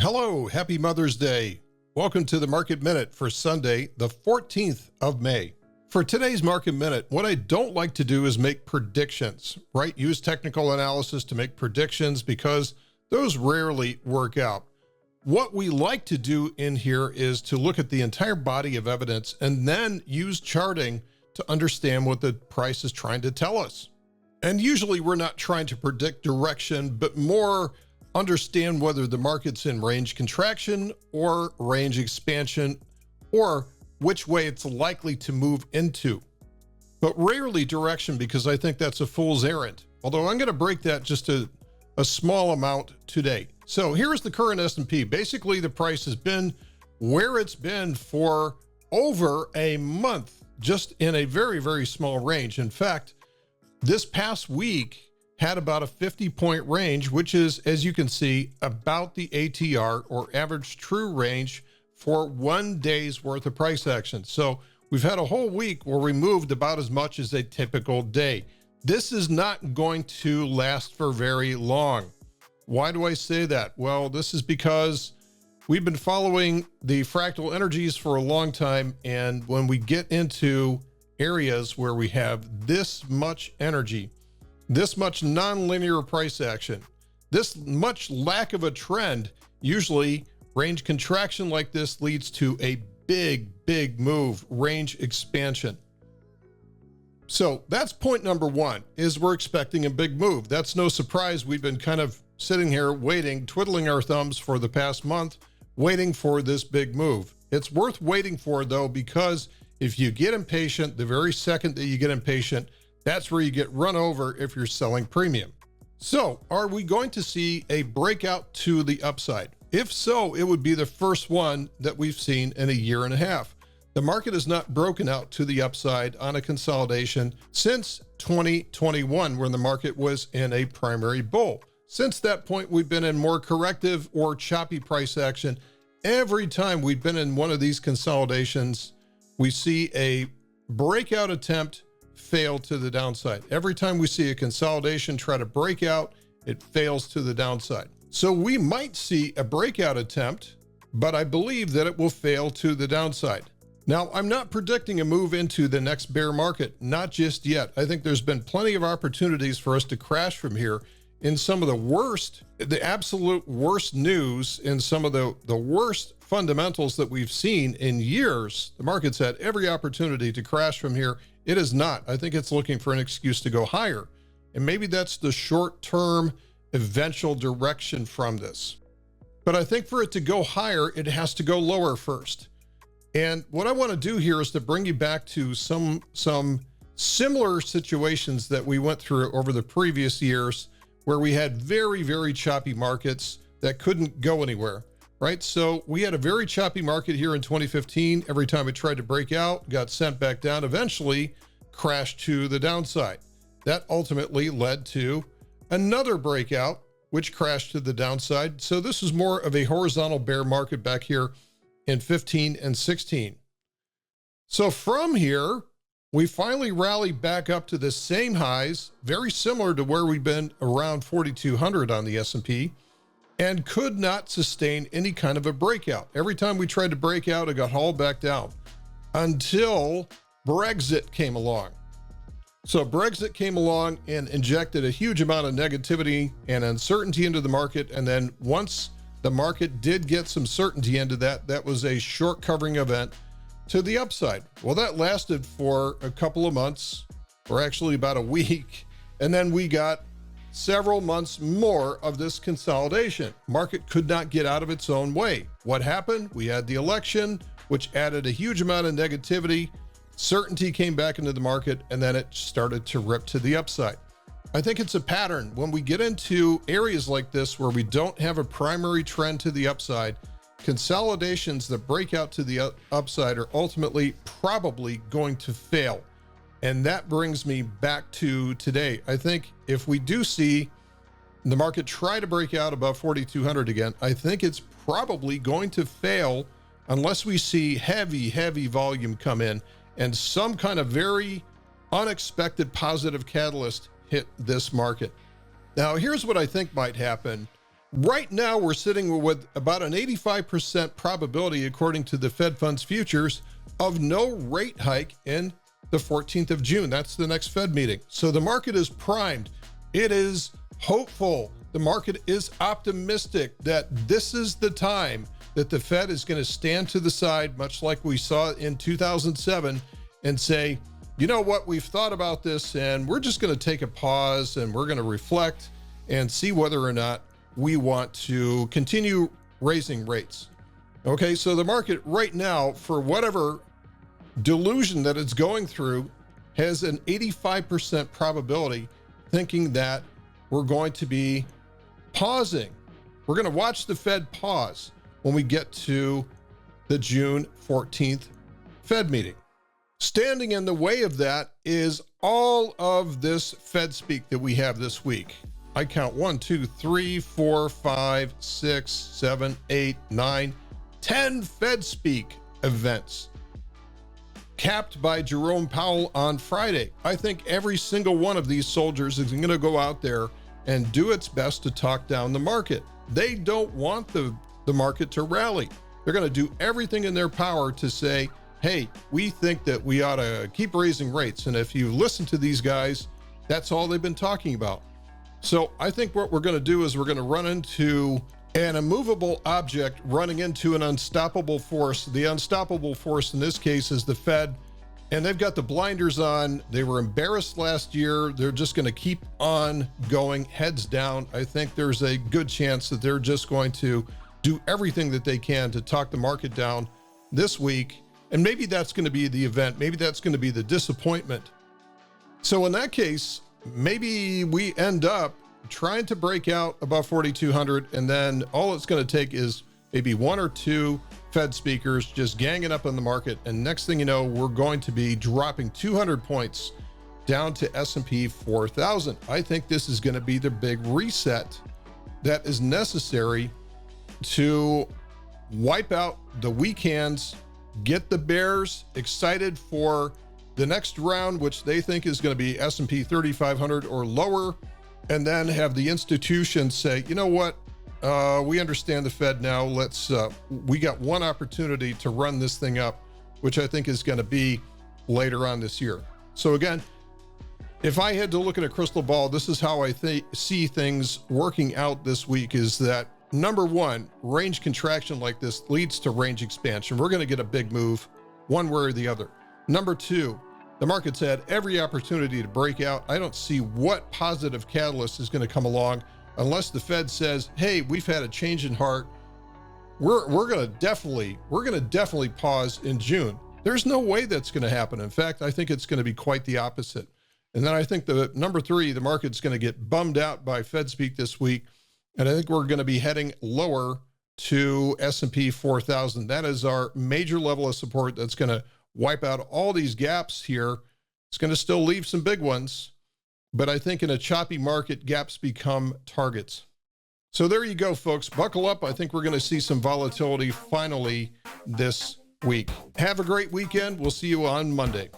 Hello, happy Mother's Day. Welcome to the Market Minute for Sunday, the 14th of May. For today's Market Minute, what I don't like to do is make predictions, right? Use technical analysis to make predictions because those rarely work out. What we like to do in here is to look at the entire body of evidence and then use charting to understand what the price is trying to tell us. And usually we're not trying to predict direction, but more understand whether the market's in range contraction or range expansion, or which way it's likely to move into. But rarely direction, because I think that's a fool's errand. Although I'm going to break that just a small amount today. So here's the current S&P. Basically, the price has been where it's been for over a month, just in a very, very small range. In fact, this past week had about a 50-point range, which is, as you can see, about the ATR, or average true range, for 1 day's worth of price action. So we've had a whole week where we moved about as much as a typical day. This is not going to last for very long. Why do I say that? Well, this is because we've been following the fractal energies for a long time, and when we get into areas where we have this much energy, this much nonlinear price action, this much lack of a trend, usually range contraction like this leads to a big move, range expansion. So that's point number one, is we're expecting a big move. That's no surprise. We've been kind of sitting here waiting, twiddling our thumbs for the past month, waiting for this big move. It's worth waiting for, though, because if you get impatient, the very second that you get impatient, that's where you get run over if you're selling premium. So are we going to see a breakout to the upside? If so, it would be the first one that we've seen in a year and a half. The market has not broken out to the upside on a consolidation since 2021, when the market was in a primary bull. Since that point, we've been in more corrective or choppy price action. Every time we've been in one of these consolidations, we see a breakout attempt fail to the downside. Every time we see a consolidation try to break out, it fails to the downside. So we might see a breakout attempt, but I believe that it will fail to the downside. Now, I'm not predicting a move into the next bear market, not just yet. I think there's been plenty of opportunities for us to crash from here in some of the worst, the absolute worst news, in some of the worst fundamentals that we've seen in years. The market's had every opportunity to crash from here. It is not. I think it's looking for an excuse to go higher. And maybe that's the short-term eventual direction from this. But I think for it to go higher, it has to go lower first. And what I want to do here is to bring you back to some similar situations that we went through over the previous years, where we had very choppy markets that couldn't go anywhere, right? So we had a very choppy market here in 2015. Every time it tried to break out, got sent back down, eventually crashed to the downside. That ultimately led to another breakout, which crashed to the downside. So this is more of a horizontal bear market back here in 15 and 16. So from here, we finally rallied back up to the same highs, very similar to where we've been, around 4,200 on the S&P, and could not sustain any kind of a breakout. Every time we tried to break out, it got hauled back down until Brexit came along. So Brexit came along and injected a huge amount of negativity and uncertainty into the market. And then once the market did get some certainty into that, that was a short covering event to the upside. Well, that lasted for a couple of months, or actually about a week. And then we got several months more of this consolidation. Market could not get out of its own way. What happened? We had the election, which added a huge amount of negativity. Certainty came back into the market, and then it started to rip to the upside. I think it's a pattern. When we get into areas like this where we don't have a primary trend to the upside, consolidations that break out to the upside are ultimately probably going to fail. And that brings me back to today. I think if we do see the market try to break out above 4,200 again, I think it's probably going to fail unless we see heavy volume come in and some kind of very unexpected positive catalyst hit this market. Now, here's what I think might happen. Right now, we're sitting with about an 85% probability, according to the Fed Funds Futures, of no rate hike in the 14th of June. That's the next Fed meeting. So the market is primed. It is hopeful. The market is optimistic that this is the time that the Fed is going to stand to the side, much like we saw in 2007, and say, you know what, we've thought about this and we're just going to take a pause and we're going to reflect and see whether or not we want to continue raising rates. Okay, so the market right now, for whatever delusion that it's going through, has an 85% probability thinking that we're going to be pausing. We're going to watch the Fed pause when we get to the June 14th Fed meeting. Standing in the way of that is all of this Fed speak that we have this week. I count 1, 2, 3, 4, 5, 6, 7, 8, 9, 10 Fed speak events, capped by Jerome Powell on Friday. I think every single one of these soldiers is going to go out there and do its best to talk down the market. They don't want the market to rally. They're going to do everything in their power to say, hey, we think that we ought to keep raising rates. And if you listen to these guys, that's all they've been talking about. So I think what we're going to do is we're going to run into an immovable object running into an unstoppable force. The unstoppable force in this case is the Fed, and they've got the blinders on. They were embarrassed last year. They're just going to keep on going heads down. I think there's a good chance that they're just going to do everything that they can to talk the market down this week. And maybe that's going to be the event. Maybe that's going to be the disappointment. So in that case, maybe we end up trying to break out above 4,200, and then all it's going to take is maybe 1 or 2 Fed speakers just ganging up on the market, and next thing you know, we're going to be dropping 200 points down to S&P 4,000. I think this is going to be the big reset that is necessary to wipe out the weak hands, get the bears excited for the next round, which they think is going to be S&P 3,500 or lower, and then have the institutions say, you know what, we understand the Fed now. We got one opportunity to run this thing up, which I think is going to be later on this year. So again, if I had to look at a crystal ball, this is how I see things working out this week, is that number one, range contraction like this leads to range expansion. We're going to get a big move one way or the other. Number two, the market's had every opportunity to break out. I don't see what positive catalyst is going to come along unless the Fed says, hey, we've had a change in heart. We're going to definitely pause in June. There's no way that's going to happen. In fact, I think it's going to be quite the opposite. And then I think the number three, the market's going to get bummed out by Fed speak this week. And I think we're going to be heading lower to S&P 4,000. That is our major level of support that's going to wipe out all these gaps here. It's going to still leave some big ones, but I think in a choppy market, gaps become targets. So there you go, folks. Buckle up. I think we're going to see some volatility finally this week. Have a great weekend. We'll see you on Monday.